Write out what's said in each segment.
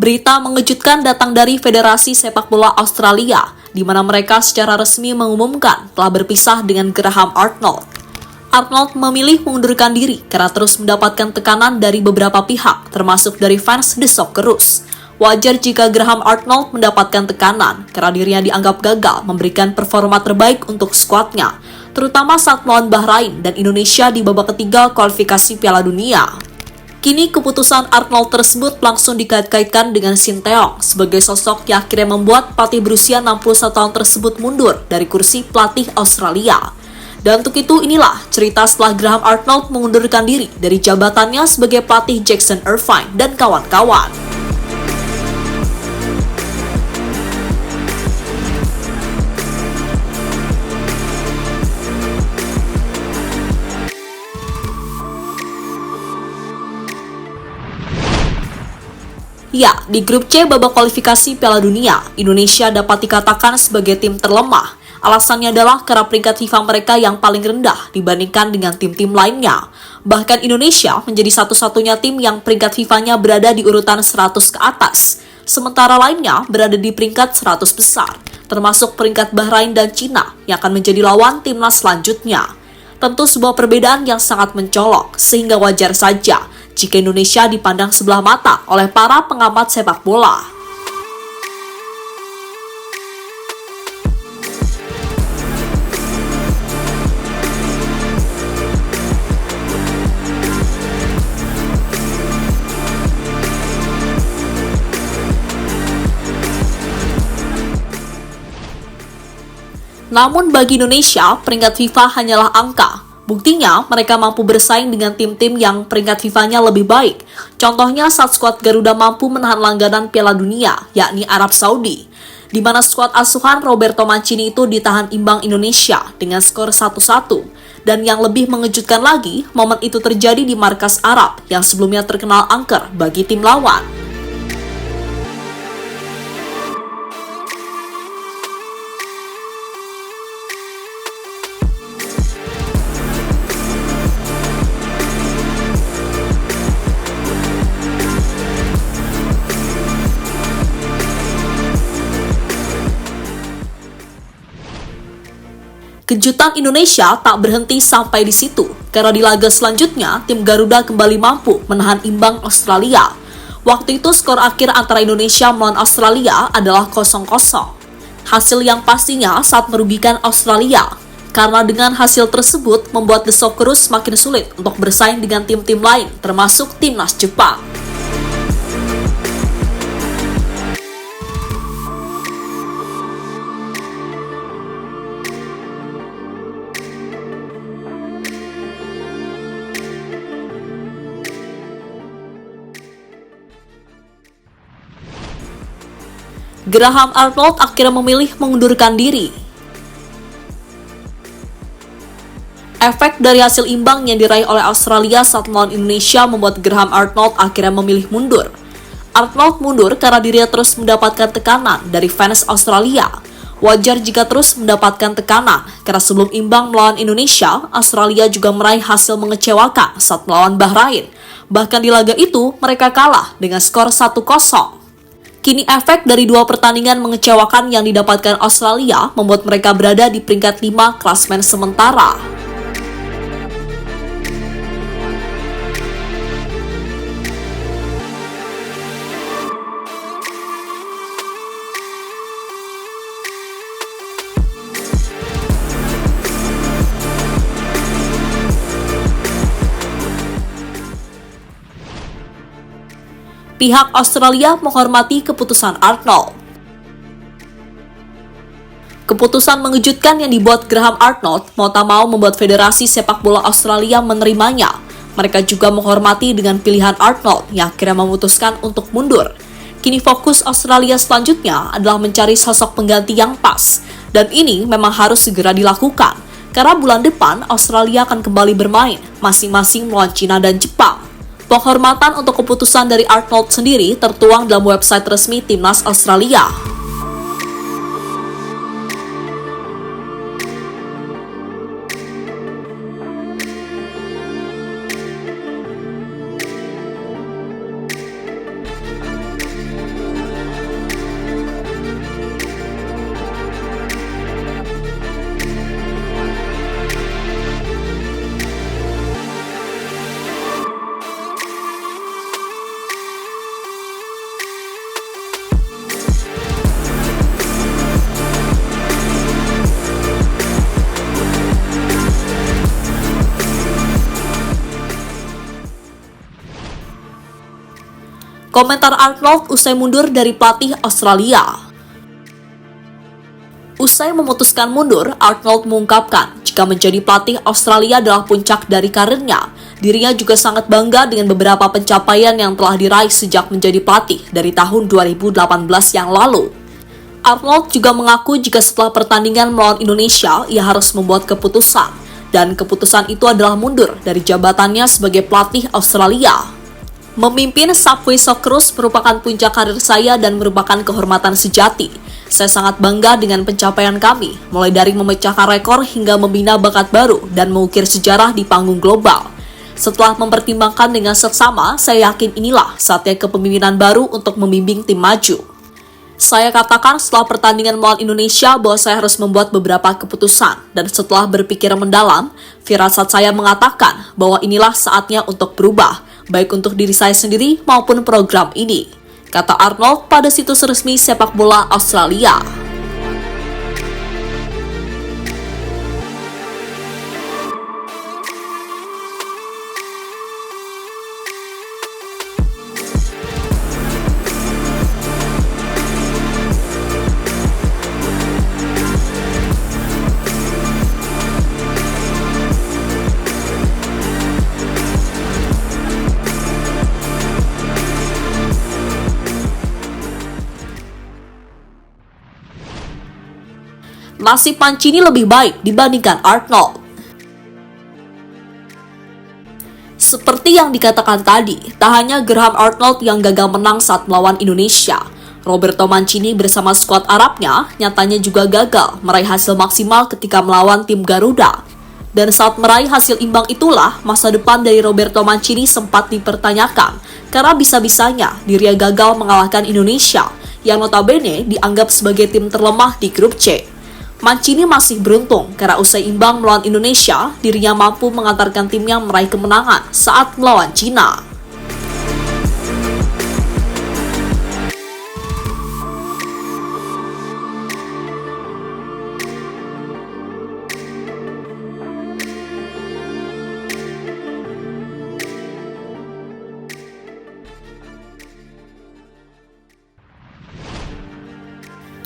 Berita mengejutkan datang dari Federasi Sepak Bola Australia, di mana mereka secara resmi mengumumkan telah berpisah dengan Graham Arnold. Arnold memilih mengundurkan diri karena terus mendapatkan tekanan dari beberapa pihak, termasuk dari fans The Socceroos. Wajar jika Graham Arnold mendapatkan tekanan karena dirinya dianggap gagal memberikan performa terbaik untuk skuadnya, terutama saat melawan Bahrain dan Indonesia di babak ketiga kualifikasi Piala Dunia. Kini keputusan Arnold tersebut langsung dikait-kaitkan dengan Sinteyong sebagai sosok yang akhirnya membuat pelatih berusia 61 tahun tersebut mundur dari kursi pelatih Australia. Dan untuk itu inilah cerita setelah Graham Arnold mengundurkan diri dari jabatannya sebagai pelatih Jackson Irvine dan kawan-kawan. Ya, di grup C babak kualifikasi Piala Dunia, Indonesia dapat dikatakan sebagai tim terlemah. Alasannya adalah karena peringkat FIFA mereka yang paling rendah dibandingkan dengan tim-tim lainnya. Bahkan Indonesia menjadi satu-satunya tim yang peringkat FIFA-nya berada di urutan 100 ke atas. Sementara lainnya berada di peringkat 100 besar, termasuk peringkat Bahrain dan Cina yang akan menjadi lawan timnas selanjutnya. Tentu sebuah perbedaan yang sangat mencolok, sehingga wajar saja jika Indonesia dipandang sebelah mata oleh para pengamat sepak bola. Namun bagi Indonesia, peringkat FIFA hanyalah angka. Buktinya, mereka mampu bersaing dengan tim-tim yang peringkat FIFA-nya lebih baik. Contohnya saat skuad Garuda mampu menahan langganan Piala Dunia, yakni Arab Saudi, di mana skuad asuhan Roberto Mancini itu ditahan imbang Indonesia dengan skor 1-1. Dan yang lebih mengejutkan lagi, momen itu terjadi di markas Arab yang sebelumnya terkenal angker bagi tim lawan. Kejutan Indonesia tak berhenti sampai di situ, karena di laga selanjutnya, tim Garuda kembali mampu menahan imbang Australia. Waktu itu skor akhir antara Indonesia melawan Australia adalah 0-0. Hasil yang pastinya sangat merugikan Australia, karena dengan hasil tersebut membuat The Socceroos semakin sulit untuk bersaing dengan tim-tim lain, termasuk timnas Jepang. Graham Arnold akhirnya memilih mengundurkan diri. Efek dari hasil imbang yang diraih oleh Australia saat melawan Indonesia membuat Graham Arnold akhirnya memilih mundur. Arnold mundur karena dirinya terus mendapatkan tekanan dari fans Australia. Wajar jika terus mendapatkan tekanan, karena sebelum imbang melawan Indonesia, Australia juga meraih hasil mengecewakan saat melawan Bahrain. Bahkan di laga itu, mereka kalah dengan skor 1-0. Kini efek dari dua pertandingan mengecewakan yang didapatkan Australia membuat mereka berada di peringkat 5 klasemen sementara. Pihak Australia menghormati keputusan Arnold. Keputusan mengejutkan yang dibuat Graham Arnold mau tak mau membuat Federasi Sepak Bola Australia menerimanya. Mereka juga menghormati dengan pilihan Arnold yang akhirnya memutuskan untuk mundur. Kini fokus Australia selanjutnya adalah mencari sosok pengganti yang pas. Dan ini memang harus segera dilakukan, karena bulan depan Australia akan kembali bermain, masing-masing melawan Cina dan Jepang. Penghormatan untuk keputusan dari Arnold sendiri tertuang dalam website resmi Timnas Australia. Komentar Arnold usai mundur dari pelatih Australia. Usai memutuskan mundur, Arnold mengungkapkan jika menjadi pelatih Australia adalah puncak dari karirnya. Dirinya juga sangat bangga dengan beberapa pencapaian yang telah diraih sejak menjadi pelatih dari tahun 2018 yang lalu. Arnold juga mengaku jika setelah pertandingan melawan Indonesia, ia harus membuat keputusan. Dan keputusan itu adalah mundur dari jabatannya sebagai pelatih Australia. Memimpin Subway Socceroos merupakan puncak karir saya dan merupakan kehormatan sejati. Saya sangat bangga dengan pencapaian kami, mulai dari memecahkan rekor hingga membina bakat baru dan mengukir sejarah di panggung global. Setelah mempertimbangkan dengan seksama, saya yakin inilah saatnya kepemimpinan baru untuk membimbing tim maju. Saya katakan setelah pertandingan melawan Indonesia bahwa saya harus membuat beberapa keputusan, dan setelah berpikir mendalam, firasat saya mengatakan bahwa inilah saatnya untuk berubah, baik untuk diri saya sendiri maupun program ini, kata Arnold pada situs resmi sepak bola Australia. Nasib Mancini lebih baik dibandingkan Arnold. Seperti yang dikatakan tadi, tak hanya Graham Arnold yang gagal menang saat melawan Indonesia, Roberto Mancini bersama skuad Arabnya nyatanya juga gagal meraih hasil maksimal ketika melawan tim Garuda. Dan saat meraih hasil imbang itulah masa depan dari Roberto Mancini sempat dipertanyakan karena bisa-bisanya dirinya gagal mengalahkan Indonesia yang notabene dianggap sebagai tim terlemah di grup C. Mancini masih beruntung karena usai imbang melawan Indonesia, dirinya mampu mengantarkan timnya meraih kemenangan saat melawan Cina.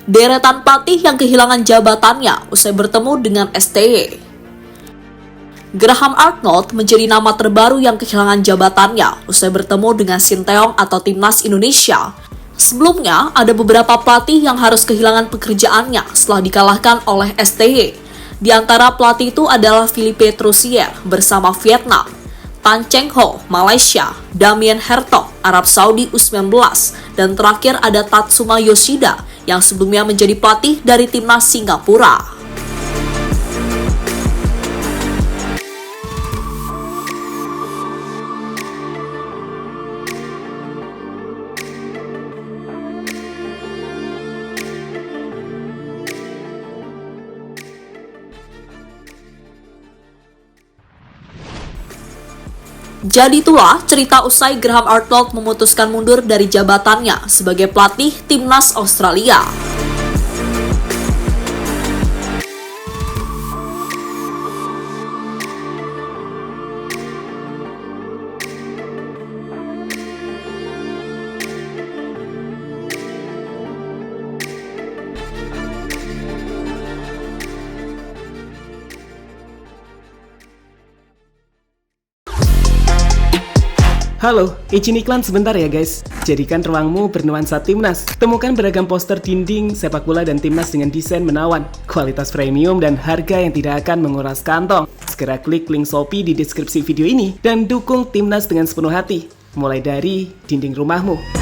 Deretan pelatih yang kehilangan jabatannya usai bertemu dengan STY. Graham Arnold menjadi nama terbaru yang kehilangan jabatannya usai bertemu dengan Sinteyong atau Timnas Indonesia. Sebelumnya, ada beberapa pelatih yang harus kehilangan pekerjaannya setelah dikalahkan oleh STY. Di antara pelatih itu adalah Philippe Troussier bersama Vietnam, Tan Cheng Ho, Malaysia, Damien Hertog, Arab Saudi U19, dan terakhir ada Tatsuma Yoshida yang sebelumnya menjadi pelatih dari Timnas Singapura. Jadi itulah cerita usai Graham Arnold memutuskan mundur dari jabatannya sebagai pelatih Timnas Australia. Halo, izin iklan sebentar ya guys. Jadikan ruangmu bernuansa Timnas. Temukan beragam poster dinding, sepak bola dan Timnas dengan desain menawan, kualitas premium dan harga yang tidak akan menguras kantong. Segera klik link Shopee di deskripsi video ini dan dukung Timnas dengan sepenuh hati. Mulai dari dinding rumahmu.